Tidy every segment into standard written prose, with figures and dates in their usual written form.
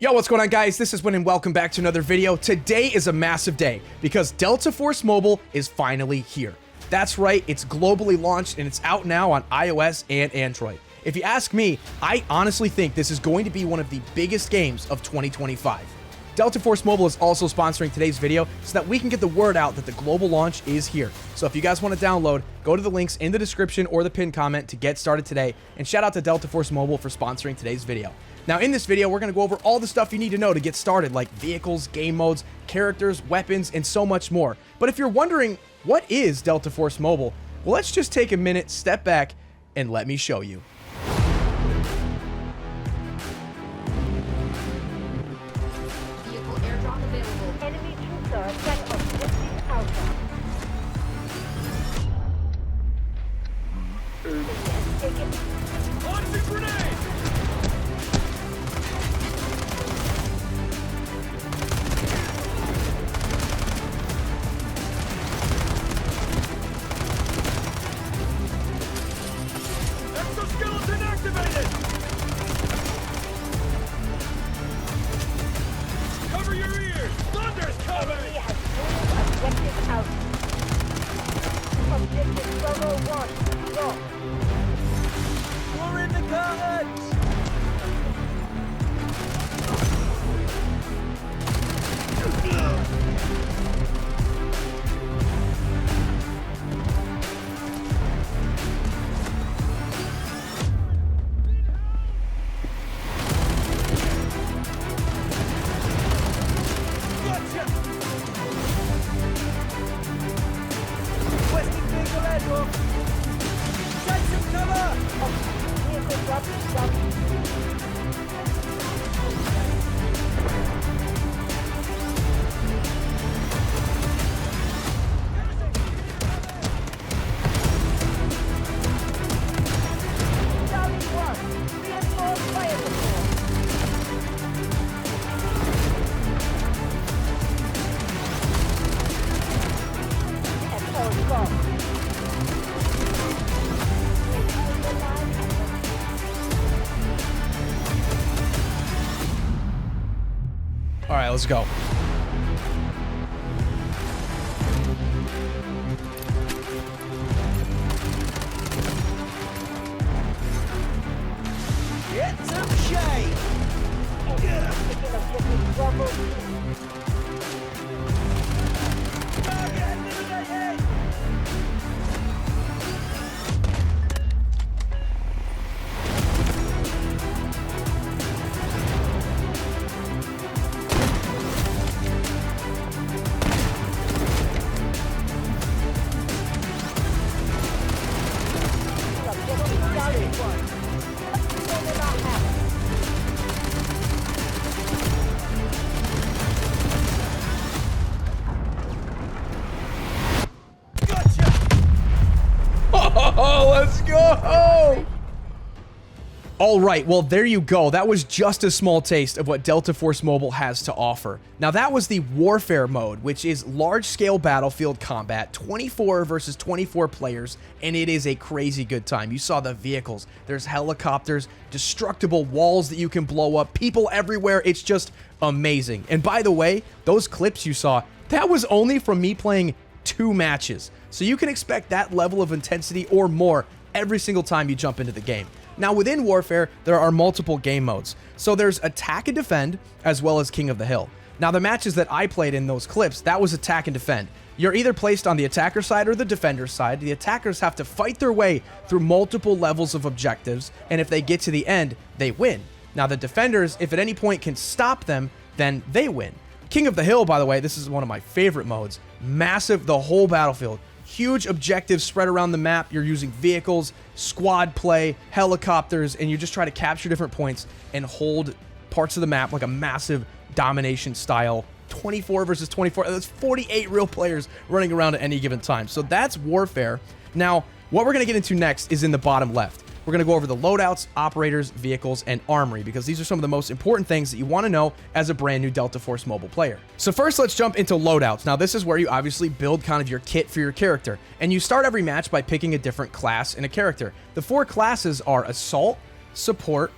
Yo, what's going on, guys? This is Wynn and welcome back to another video. Today is a massive day because Delta Force Mobile is finally here. That's right, it's globally launched and it's out now on iOS and Android. If you ask me, I honestly think this is going to be one of the biggest games of 2025. Delta Force Mobile is also sponsoring today's video so that we can get the word out that the global launch is here. So if you guys want to download, go to the links in the description or the pinned comment to get started today. And shout out to Delta Force Mobile for sponsoring today's video. Now in this video, we're going to go over all the stuff you need to know to get started, like vehicles, game modes, characters, weapons, and so much more. But if you're wondering, what is Delta Force Mobile? Well, let's just take a minute, step back, and let me show you. Vehicle airdrop available. Enemy troops are attack objective Alpha. Take it. Launching grenade! Exoskeleton activated! Cover your ears! Thunder's coming! Enemy has moved objective Alpha. Objective Bravo 1 lost. We're in the cards! Gotcha! Requesting vehicle airdrop! Take some cover! Vehicle dropping down. Charlie 1, reinforced fire support. At all costs. All right, let's go. Get some shade! Taking objective Bravo 2. Target eliminated! Objective Charlie 1. They will not happen. Gotcha! Oh, let's go! All right, well, there you go. That was just a small taste of what Delta Force Mobile has to offer. Now, that was the Warfare mode, which is large-scale battlefield combat, 24 versus 24 players, and it is a crazy good time. You saw the vehicles. There's helicopters, destructible walls that you can blow up, people everywhere. It's just amazing. And by the way, those clips you saw, that was only from me playing 2 matches. So you can expect that level of intensity or more every single time you jump into the game. Now, within Warfare, there are multiple game modes. So there's Attack and Defend, as well as King of the Hill. Now, the matches that I played in those clips, that was Attack and Defend. You're either placed on the attacker side or the defender side. The attackers have to fight their way through multiple levels of objectives, and if they get to the end, they win. Now, the defenders, if at any point can stop them, then they win. King of the Hill, by the way, this is one of my favorite modes. Massive, the whole battlefield. Huge objectives spread around the map. You're using vehicles, squad play, helicopters, and you just try to capture different points and hold parts of the map like a massive domination style 24 versus 24. That's 48 real players running around at any given time. So that's Warfare. Now, what we're going to get into next is in the bottom left. We're going to go over the loadouts, operators, vehicles, and armory, because these are some of the most important things that you want to know as a brand new Delta Force Mobile player. So first, let's jump into loadouts. Now, this is where you obviously build kind of your kit for your character, and you start every match by picking a different class and a character. The 4 classes are Assault, Support,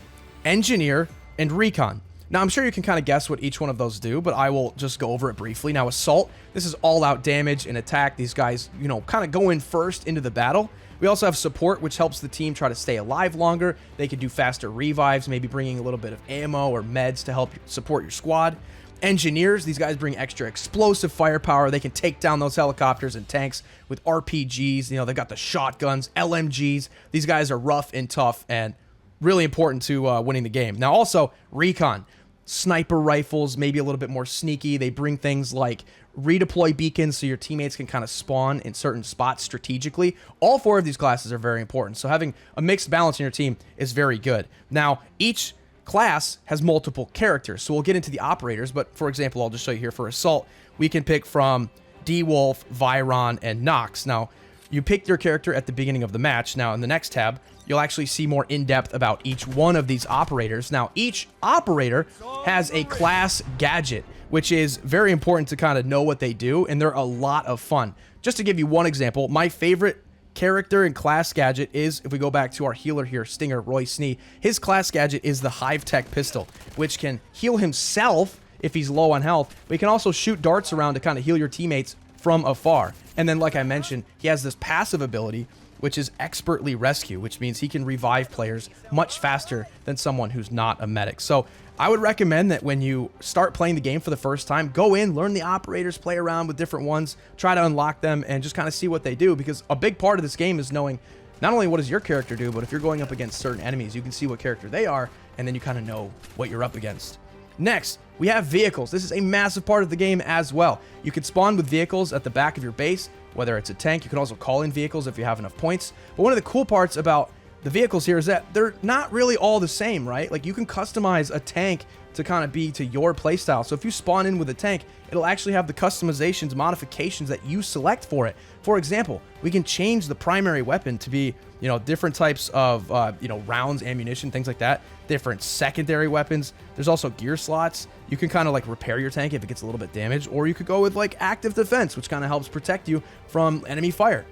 Engineer, and Recon. Now, I'm sure you can kind of guess what each one of those do, but I will just go over it briefly. Now, Assault, this is all-out damage and attack. These guys, you know, kind of go in first into the battle. We also have Support, which helps the team try to stay alive longer. They can do faster revives, maybe bringing a little bit of ammo or meds to help support your squad. Engineers, these guys bring extra explosive firepower. They can take down those helicopters and tanks with RPGs. You know, they got the shotguns, LMGs. These guys are rough and tough and really important to winning the game. Now, also, Recon. Sniper rifles, maybe a little bit more sneaky. They bring things like redeploy beacons so your teammates can kind of spawn in certain spots strategically. All 4 of these classes are very important, so having a mixed balance in your team is very good. Now, each class has multiple characters, so we'll get into the operators, but for example, I'll just show you here for Assault, we can pick from D-Wolf, Viron, and Nox. Now, you pick your character at the beginning of the match. Now, in the next tab, you'll actually see more in-depth about each one of these operators. Now, each operator has a class gadget, which is very important to kind of know what they do, and they're a lot of fun. Just to give you one example, my favorite character and class gadget is, if we go back to our healer here, Stinger, Roy Snee, his class gadget is the Hive Tech Pistol, which can heal himself if he's low on health, but he can also shoot darts around to kind of heal your teammates from afar. And then, like I mentioned, he has this passive ability, which is Expertly Rescue, which means he can revive players much faster than someone who's not a medic. So I would recommend that when you start playing the game for the first time, go in, learn the operators, play around with different ones, try to unlock them, and just kind of see what they do, because a big part of this game is knowing not only what does your character do, but if you're going up against certain enemies, you can see what character they are, and then you kind of know what you're up against. Next, we have vehicles. This is a massive part of the game as well. You can spawn with vehicles at the back of your base, whether it's a tank. You can also call in vehicles if you have enough points. But one of the cool parts about the vehicles here is that they're not really all the same, right? Like, you can customize a tank to kind of be to your playstyle. So if you spawn in with a tank, it'll actually have the customizations, modifications that you select for it. For example, we can change the primary weapon to be, you know, different types of, you know, rounds, ammunition, things like that. Different secondary weapons. There's also gear slots. You can kind of like repair your tank if it gets a little bit damaged, or you could go with like active defense, which kind of helps protect you from enemy fire.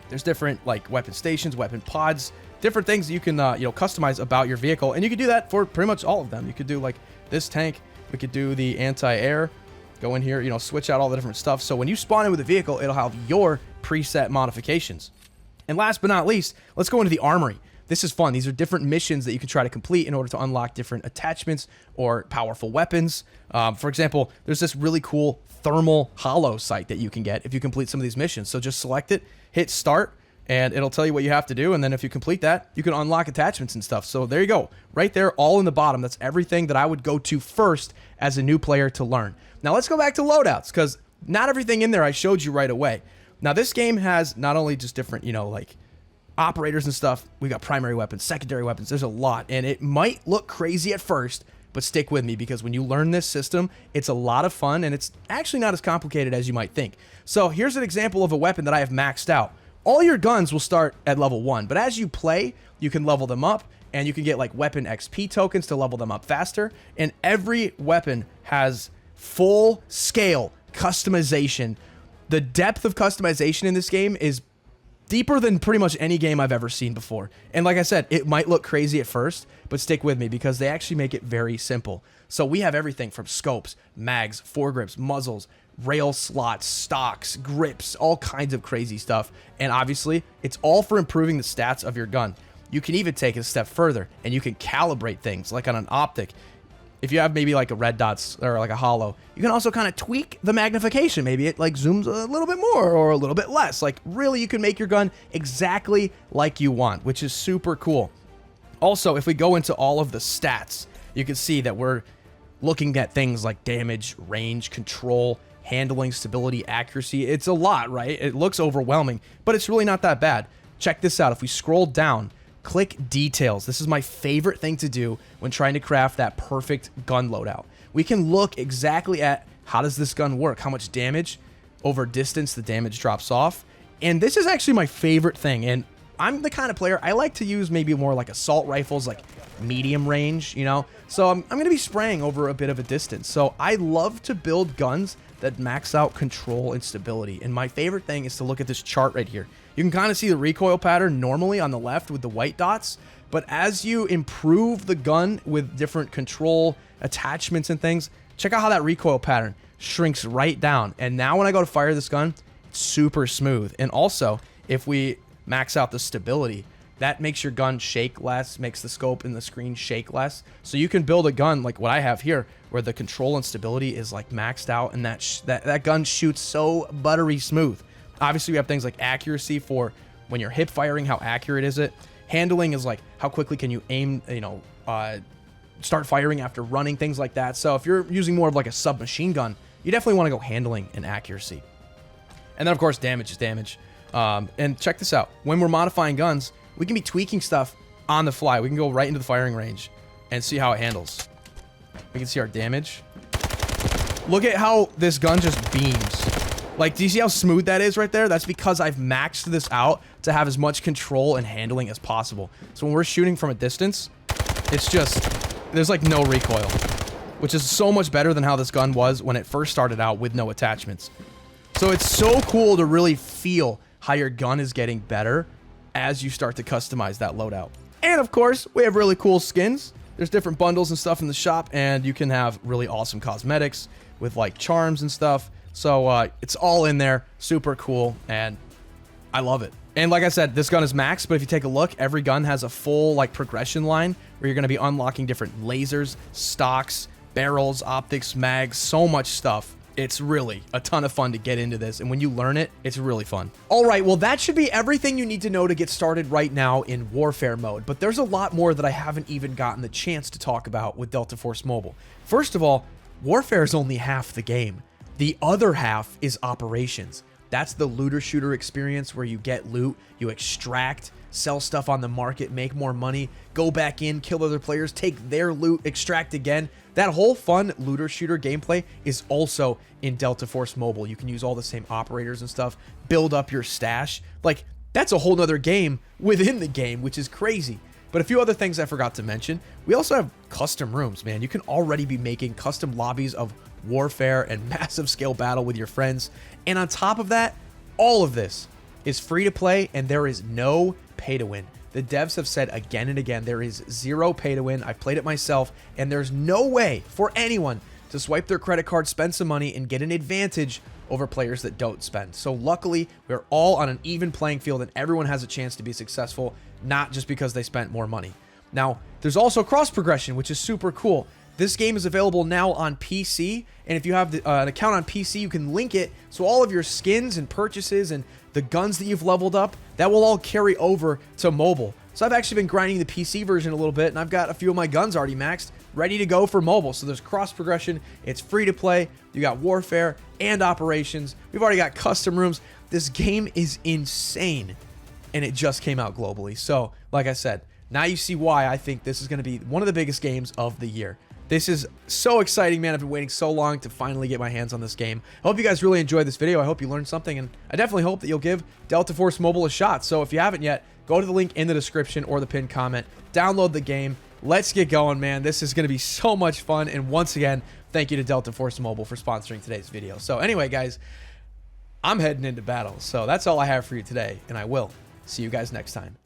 There's different like weapon stations, weapon pods, different things that you can, you know, customize about your vehicle. And you can do that for pretty much all of them. You could do like this tank. We could do the anti-air. Go in here, you know, switch out all the different stuff. So when you spawn in with a vehicle, it'll have your preset modifications. And last but not least, let's go into the Armory. This is fun. These are different missions that you can try to complete in order to unlock different attachments or powerful weapons. For example, there's this really cool thermal hollow sight that you can get if you complete some of these missions. So just select it, hit start, and it'll tell you what you have to do. And then if you complete that, you can unlock attachments and stuff. So there you go. Right there, all in the bottom. That's everything that I would go to first as a new player to learn. Now let's go back to loadouts, because not everything in there I showed you right away. Now this game has not only just different, you know, like operators and stuff. We got primary weapons, secondary weapons. There's a lot, and it might look crazy at first, but stick with me, because when you learn this system, it's a lot of fun, and it's actually not as complicated as you might think. So here's an example of a weapon that I have maxed out. All your guns will start at level 1, but as you play, you can level them up, and you can get like weapon XP tokens to level them up faster, and every weapon has full scale customization. The depth of customization in this game is deeper than pretty much any game I've ever seen before. And like I said, it might look crazy at first, but stick with me, because they actually make it very simple. So we have everything from scopes, mags, foregrips, muzzles, rail slots, stocks, grips, all kinds of crazy stuff. And obviously, it's all for improving the stats of your gun. You can even take it a step further, and you can calibrate things like on an optic. If you have maybe like a red dots or like a hollow, you can also kind of tweak the magnification. Maybe it like zooms a little bit more or a little bit less. Like really, you can make your gun exactly like you want, which is super cool. Also, if we go into all of the stats, you can see that we're looking at things like damage, range, control, handling, stability, accuracy. It's a lot, right? It looks overwhelming, but it's really not that bad. Check this out. If we scroll down, click details. This is my favorite thing to do when trying to craft that perfect gun loadout. We can look exactly at how does this gun work, how much damage over distance the damage drops off. And this is actually my favorite thing. And I'm the kind of player, I like to use maybe more like assault rifles, like medium range, you know? So I'm going to be spraying over a bit of a distance. So I love to build guns that max out control and stability. And my favorite thing is to look at this chart right here. You can kind of see the recoil pattern normally on the left with the white dots, But as you improve the gun with different control attachments and things, check out how that recoil pattern shrinks right down. And now when I go to fire this gun, it's super smooth. And also, if we max out the stability, that makes your gun shake less, makes the scope and the screen shake less. So you can build a gun like what I have here, where the control and stability is like maxed out, and that gun shoots so buttery smooth. Obviously, we have things like accuracy for when you're hip firing, how accurate is it? Handling is like how quickly can you aim, start firing after running, things like that. So if you're using more of like a submachine gun, you definitely want to go handling and accuracy. And then of course, damage is damage. And check this out. When we're modifying guns, we can be tweaking stuff on the fly. We can go right into the firing range and see how it handles. We can see our damage. Look at how this gun just beams. Like, do you see how smooth that is right there? That's because I've maxed this out to have as much control and handling as possible. So when we're shooting from a distance, it's just, there's like no recoil, which is so much better than how this gun was when it first started out with no attachments. So it's so cool to really feel how your gun is getting better as you start to customize that loadout. And of course, we have really cool skins. There's different bundles and stuff in the shop, and you can have really awesome cosmetics with like charms and stuff. So it's all in there, super cool, and I love it. And like I said, this gun is maxed, but if you take a look, every gun has a full like progression line where you're gonna be unlocking different lasers, stocks, barrels, optics, mags, so much stuff. It's really a ton of fun to get into this, and when you learn it, it's really fun. All right, well, that should be everything you need to know to get started right now in Warfare mode, but there's a lot more that I haven't even gotten the chance to talk about with Delta Force Mobile. First of all, Warfare is only half the game. The other half is Operations. That's the looter shooter experience where you get loot, you extract, sell stuff on the market, make more money, go back in, kill other players, take their loot, extract again. That whole fun looter shooter gameplay is also in Delta Force Mobile. You can use all the same operators and stuff, build up your stash. Like, that's a whole nother game within the game, which is crazy. But a few other things I forgot to mention. We also have custom rooms, man. You can already be making custom lobbies of Warfare and massive scale battle with your friends. And on top of that, all of this is free to play, and there is no pay to win. The devs have said again and again, there is zero pay to win. I've played it myself, and there's no way for anyone to swipe their credit card, spend some money, and get an advantage over players that don't spend. So luckily, we're all on an even playing field, and everyone has a chance to be successful, not just because they spent more money. Now, there's also cross progression, which is super cool. This game is available now on PC, and if you have an account on PC, you can link it, so all of your skins and purchases and the guns that you've leveled up, that will all carry over to mobile. So I've actually been grinding the PC version a little bit, and I've got a few of my guns already maxed, ready to go for mobile. So there's cross progression, it's free to play, you got Warfare and Operations, we've already got custom rooms. This game is insane, and it just came out globally. So, like I said, now you see why I think this is going to be one of the biggest games of the year. This is so exciting, man. I've been waiting so long to finally get my hands on this game. I hope you guys really enjoyed this video. I hope you learned something, and I definitely hope that you'll give Delta Force Mobile a shot. So if you haven't yet, go to the link in the description or the pinned comment. Download the game. Let's get going, man. This is going to be so much fun. And once again, thank you to Delta Force Mobile for sponsoring today's video. So anyway, guys, I'm heading into battle. So that's all I have for you today, and I will see you guys next time.